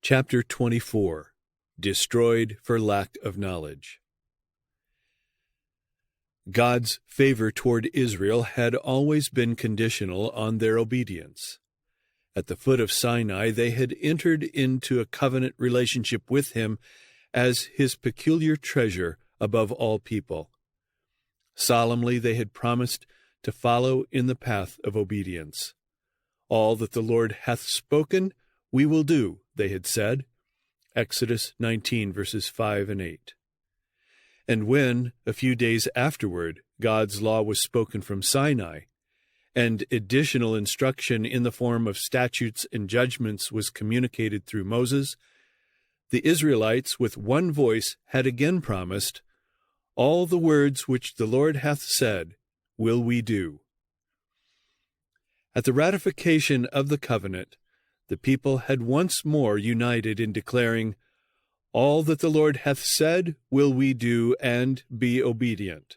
Chapter 24. Destroyed for Lack of Knowledge. God's favor toward Israel had always been conditional on their obedience. At the foot of Sinai, they had entered into a covenant relationship with him as his peculiar treasure above all people. Solemnly they had promised to follow in the path of obedience. All that the Lord hath spoken, we will do, they had said. Exodus 19, verses 5 and 8. And when, a few days afterward, God's law was spoken from Sinai, and additional instruction in the form of statutes and judgments was communicated through Moses, the Israelites with one voice had again promised, "All the words which the Lord hath said will we do." At the ratification of the covenant, the people had once more united in declaring, "All that the Lord hath said will we do and be obedient."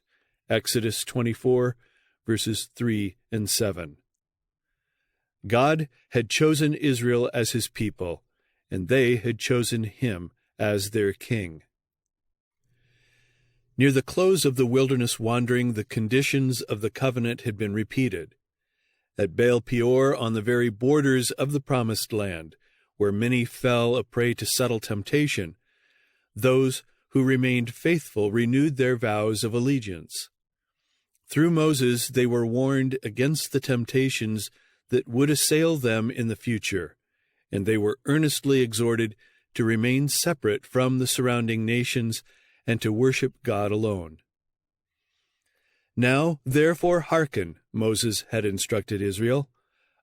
Exodus 24, verses 3 and 7. God had chosen Israel as his people, and they had chosen him as their king. Near the close of the wilderness wandering, the conditions of the covenant had been repeated. At Baal Peor, on the very borders of the Promised Land, where many fell a prey to subtle temptation, those who remained faithful renewed their vows of allegiance. Through Moses they were warned against the temptations that would assail them in the future, and they were earnestly exhorted to remain separate from the surrounding nations and to worship God alone. "Now, therefore, hearken," Moses had instructed Israel,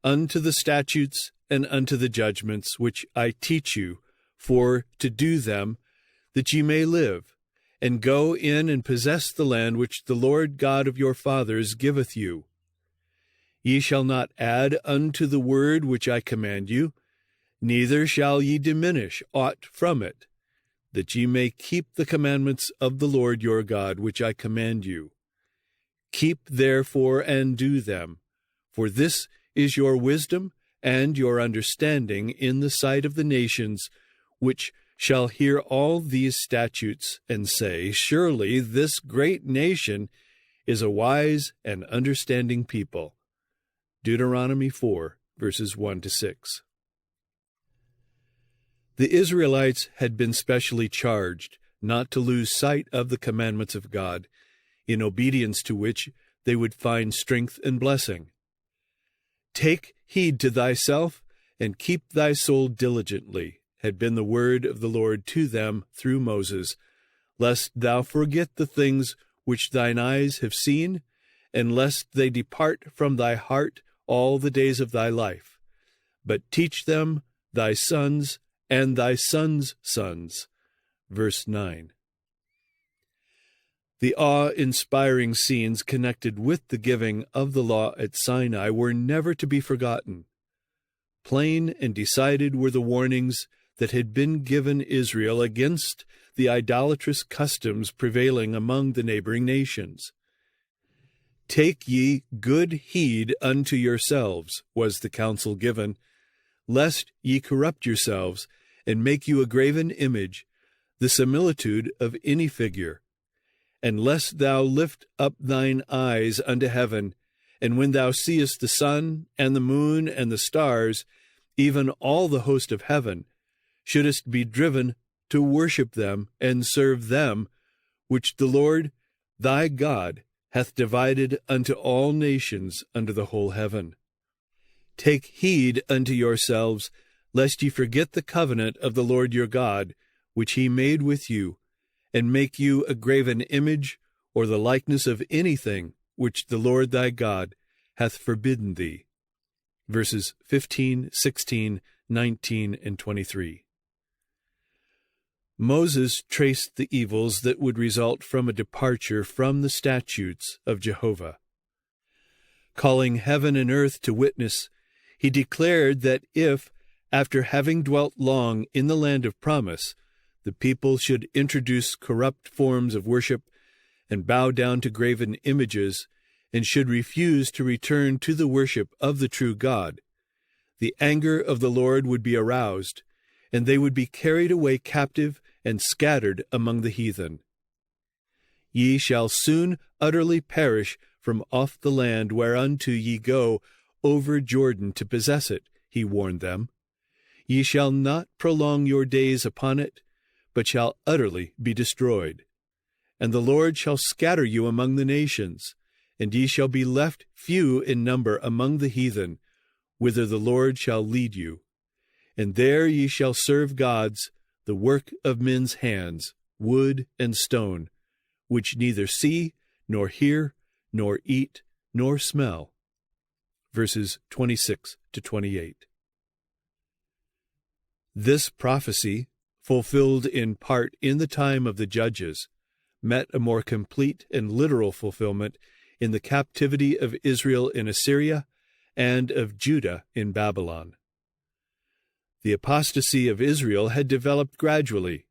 "unto the statutes and unto the judgments which I teach you, for to do them, that ye may live, and go in and possess the land which the Lord God of your fathers giveth you. Ye shall not add unto the word which I command you, neither shall ye diminish aught from it, that ye may keep the commandments of the Lord your God which I command you. Keep therefore and do them, for this is your wisdom and your understanding in the sight of the nations, which shall hear all these statutes and say, Surely this great nation is a wise and understanding people." Deuteronomy 4, verses 1 to 6. The Israelites had been specially charged not to lose sight of the commandments of God, in obedience to which they would find strength and blessing. "Take heed to thyself, and keep thy soul diligently," had been the word of the Lord to them through Moses, "lest thou forget the things which thine eyes have seen, and lest they depart from thy heart all the days of thy life. But teach them thy sons and thy sons' sons." Verse 9. The awe-inspiring scenes connected with the giving of the law at Sinai were never to be forgotten. Plain and decided were the warnings that had been given Israel against the idolatrous customs prevailing among the neighboring nations. "Take ye good heed unto yourselves," was the counsel given, "lest ye corrupt yourselves, and make you a graven image, the similitude of any figure. And lest thou lift up thine eyes unto heaven, and when thou seest the sun and the moon and the stars, even all the host of heaven, shouldest be driven to worship them and serve them, which the Lord thy God hath divided unto all nations under the whole heaven. Take heed unto yourselves, lest ye forget the covenant of the Lord your God, which he made with you, and make you a graven image, or the likeness of anything which the Lord thy God hath forbidden thee." Verses 15, 16, 19, and 23. Moses traced the evils that would result from a departure from the statutes of Jehovah. Calling heaven and earth to witness, he declared that if, after having dwelt long in the land of promise, the people should introduce corrupt forms of worship and bow down to graven images, and should refuse to return to the worship of the true God, the anger of the Lord would be aroused, and they would be carried away captive and scattered among the heathen. Ye shall soon utterly perish from off the land whereunto ye go over Jordan to possess it, he warned them. Ye shall not prolong your days upon it, but shall utterly be destroyed. And the Lord shall scatter you among the nations, and ye shall be left few in number among the heathen, whither the Lord shall lead you. And there ye shall serve gods, the work of men's hands, wood and stone, which neither see, nor hear, nor eat, nor smell. Verses 26 to 28. This prophecy, fulfilled in part in the time of the judges, met a more complete and literal fulfillment in the captivity of Israel in Assyria and of Judah in Babylon. The apostasy of Israel had developed gradually.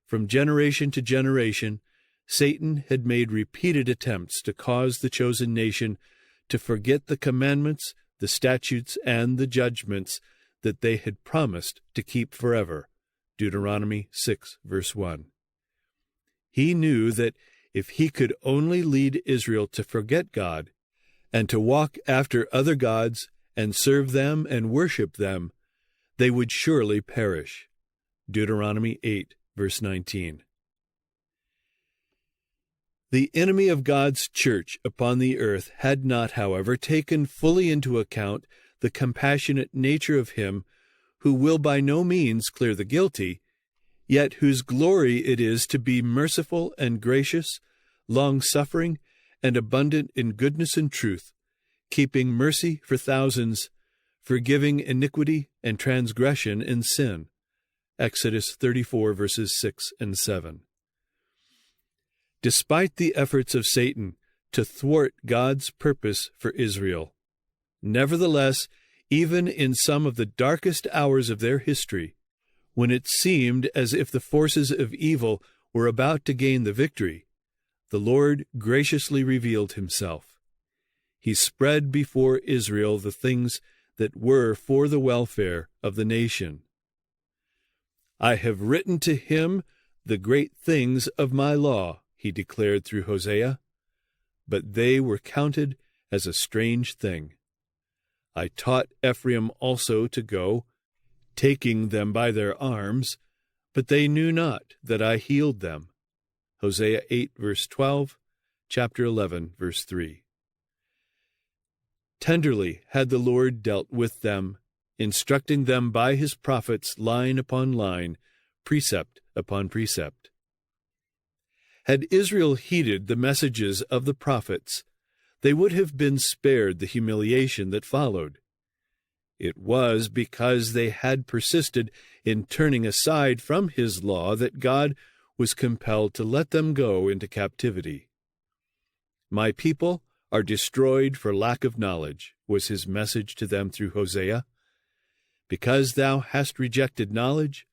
From generation to generation, Satan had made repeated attempts to cause the chosen nation to forget the commandments, the statutes, and the judgments that they had promised to keep forever. Deuteronomy 6, verse 1. He knew that if he could only lead Israel to forget God and to walk after other gods and serve them and worship them, they would surely perish. Deuteronomy 8, verse 19. The enemy of God's church upon the earth had not, however, taken fully into account the compassionate nature of him who will by no means clear the guilty, yet whose glory it is to be merciful and gracious, long-suffering, and abundant in goodness and truth, keeping mercy for thousands, forgiving iniquity and transgression and sin. Exodus 34, verses 6 and 7. Despite the efforts of Satan to thwart God's purpose for Israel, nevertheless, even in some of the darkest hours of their history, when it seemed as if the forces of evil were about to gain the victory, the Lord graciously revealed himself. He spread before Israel the things that were for the welfare of the nation. I have written to him the great things of my law, he declared through Hosea, but they were counted as a strange thing. I taught Ephraim also to go, taking them by their arms, but they knew not that I healed them. Hosea 8, verse 12, chapter 11, verse 3. Tenderly had the Lord dealt with them, instructing them by his prophets line upon line, precept upon precept. Had Israel heeded the messages of the prophets, they would have been spared the humiliation that followed. It was because they had persisted in turning aside from his law that God was compelled to let them go into captivity. My people are destroyed for lack of knowledge, was his message to them through Hosea. Because thou hast rejected knowledge,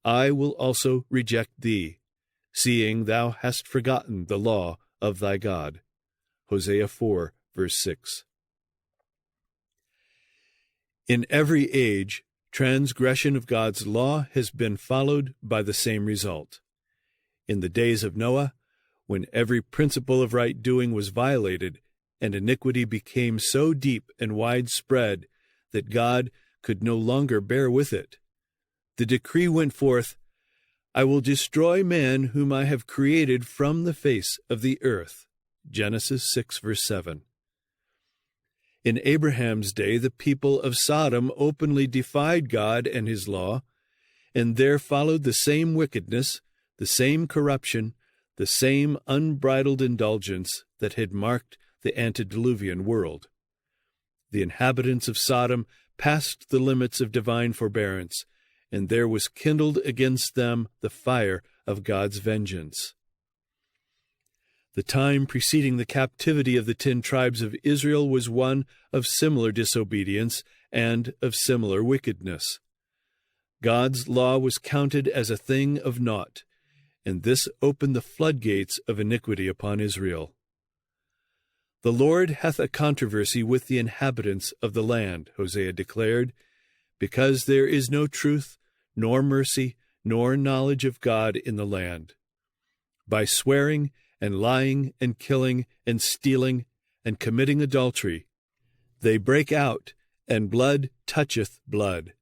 I will also reject thee, seeing thou hast forgotten the law of thy God. Hosea 4, verse 6. In every age, transgression of God's law has been followed by the same result. In the days of Noah, when every principle of right doing was violated, and iniquity became so deep and widespread that God could no longer bear with it, the decree went forth, I will destroy man whom I have created from the face of the earth. Genesis 6, verse 7. In Abraham's day, the people of Sodom openly defied God and his law, and there followed the same wickedness, the same corruption, the same unbridled indulgence that had marked the antediluvian world. The inhabitants of Sodom passed the limits of divine forbearance, and there was kindled against them the fire of God's vengeance. The time preceding the captivity of the 10 tribes of Israel was one of similar disobedience and of similar wickedness. God's law was counted as a thing of naught, and this opened the floodgates of iniquity upon Israel. The Lord hath a controversy with the inhabitants of the land, Hosea declared, because there is no truth, nor mercy, nor knowledge of God in the land. By swearing and lying and killing and stealing and committing adultery, they break out, and blood toucheth blood.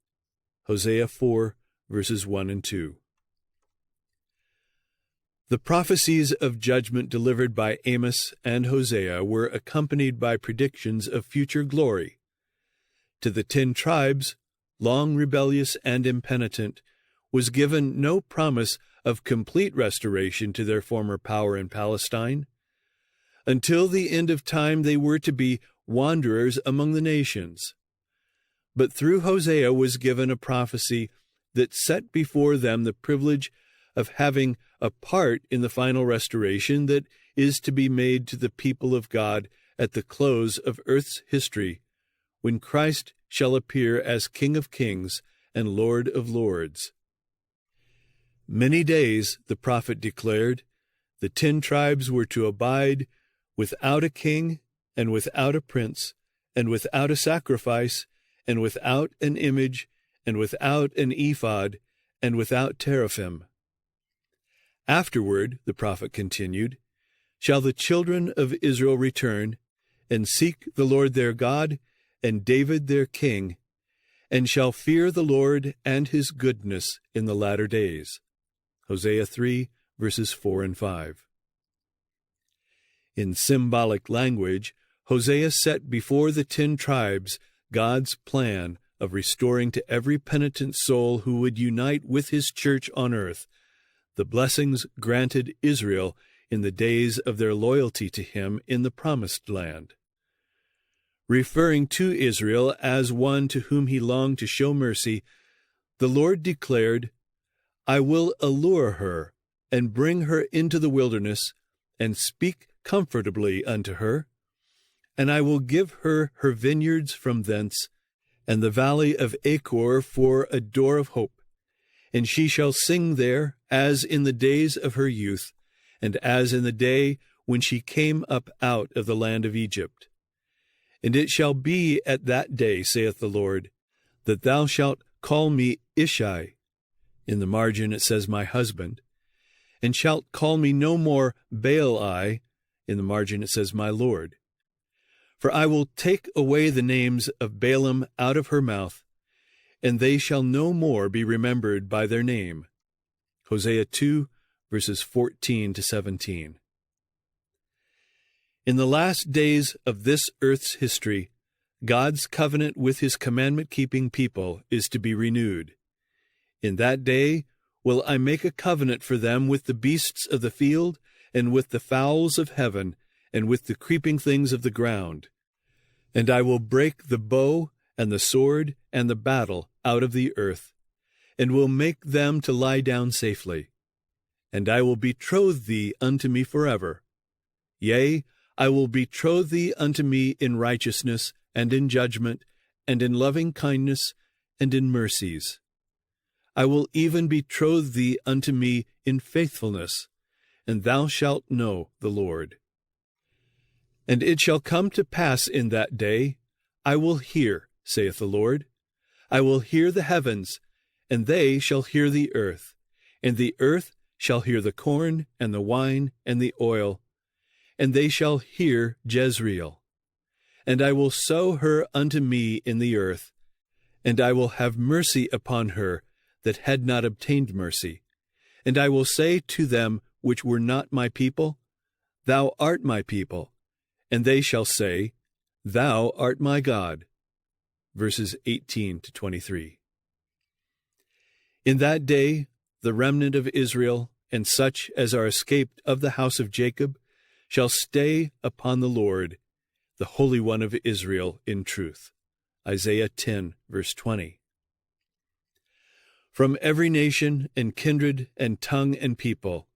Hosea 4, verses 1 and 2. The prophecies of judgment delivered by Amos and Hosea were accompanied by predictions of future glory. To the 10 tribes, long rebellious and impenitent, was given no promise of complete restoration to their former power in Palestine. Until the end of time they were to be wanderers among the nations. But through Hosea was given a prophecy that set before them the privilege of having a part in the final restoration that is to be made to the people of God at the close of earth's history, when Christ shall appear as King of kings and Lord of lords. Many days, the prophet declared, the 10 tribes were to abide without a king, and without a prince, and without a sacrifice, and without an image, and without an ephod, and without teraphim. Afterward, the prophet continued, shall the children of Israel return, and seek the Lord their God, and David their king, and shall fear the Lord and his goodness in the latter days. Hosea 3, verses 4 and 5. In symbolic language, Hosea set before the 10 tribes God's plan of restoring to every penitent soul who would unite with his church on earth the blessings granted Israel in the days of their loyalty to him in the Promised Land. Referring to Israel as one to whom he longed to show mercy, the Lord declared, I will allure her, and bring her into the wilderness, and speak comfortably unto her, and I will give her her vineyards from thence, and the valley of Achor for a door of hope. And she shall sing there, as in the days of her youth, and as in the day when she came up out of the land of Egypt. And it shall be at that day, saith the Lord, that thou shalt call me Ishai. In the margin it says my husband. And shalt call me no more Baal-I. In the margin it says my Lord. For I will take away the names of Balaam out of her mouth, and they shall no more be remembered by their name. Hosea 2, verses 14 to 17. In the last days of this earth's history, God's covenant with his commandment-keeping people is to be renewed. In that day will I make a covenant for them with the beasts of the field, and with the fowls of heaven, and with the creeping things of the ground. And I will break the bow, and the sword, and the battle out of the earth, and will make them to lie down safely. And I will betroth thee unto me forever. Yea, I will betroth thee unto me in righteousness, and in judgment, and in loving kindness, and in mercies. I will even betroth thee unto me in faithfulness, and thou shalt know the Lord. And it shall come to pass in that day, I will hear, saith the Lord. I will hear the heavens, and they shall hear the earth, and the earth shall hear the corn, and the wine, and the oil, and they shall hear Jezreel. And I will sow her unto me in the earth, and I will have mercy upon her that had not obtained mercy. And I will say to them which were not my people, Thou art my people. And they shall say, Thou art my God. Verses 18 to 23. In that day, the remnant of Israel, and such as are escaped of the house of Jacob, shall stay upon the Lord, the Holy One of Israel, in truth. Isaiah 10, verse 20. From every nation and kindred and tongue and people,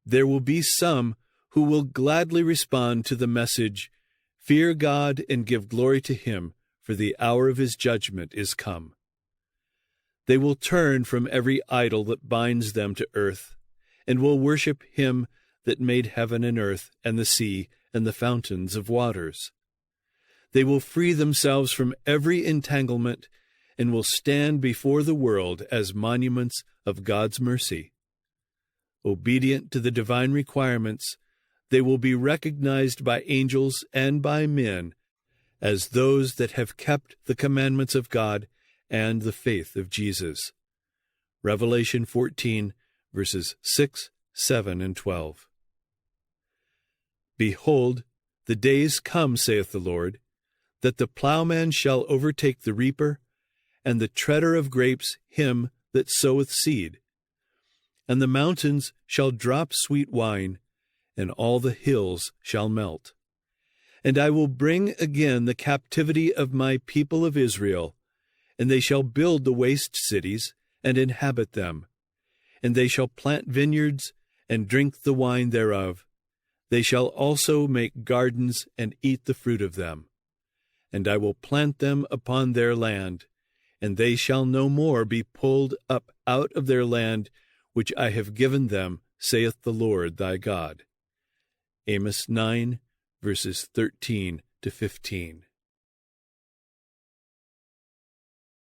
there will be some who will gladly respond to the message, Fear God and give glory to him, for the hour of his judgment is come. They will turn from every idol that binds them to earth, and will worship him that made heaven and earth and the sea and the fountains of waters. They will free themselves from every entanglement and will stand before the world as monuments of God's mercy. Obedient to the divine requirements, they will be recognized by angels and by men as those that have kept the commandments of God and the faith of Jesus. Revelation 14, verses 6, 7, and 12. Behold, the days come, saith the Lord, that the plowman shall overtake the reaper, and the treader of grapes him that soweth seed. And the mountains shall drop sweet wine, and all the hills shall melt. And I will bring again the captivity of my people of Israel, and they shall build the waste cities, and inhabit them. And they shall plant vineyards, and drink the wine thereof. They shall also make gardens, and eat the fruit of them. And I will plant them upon their land, and they shall no more be pulled up out of their land, which I have given them, saith the Lord thy God. Amos 9, verses 13 to 15.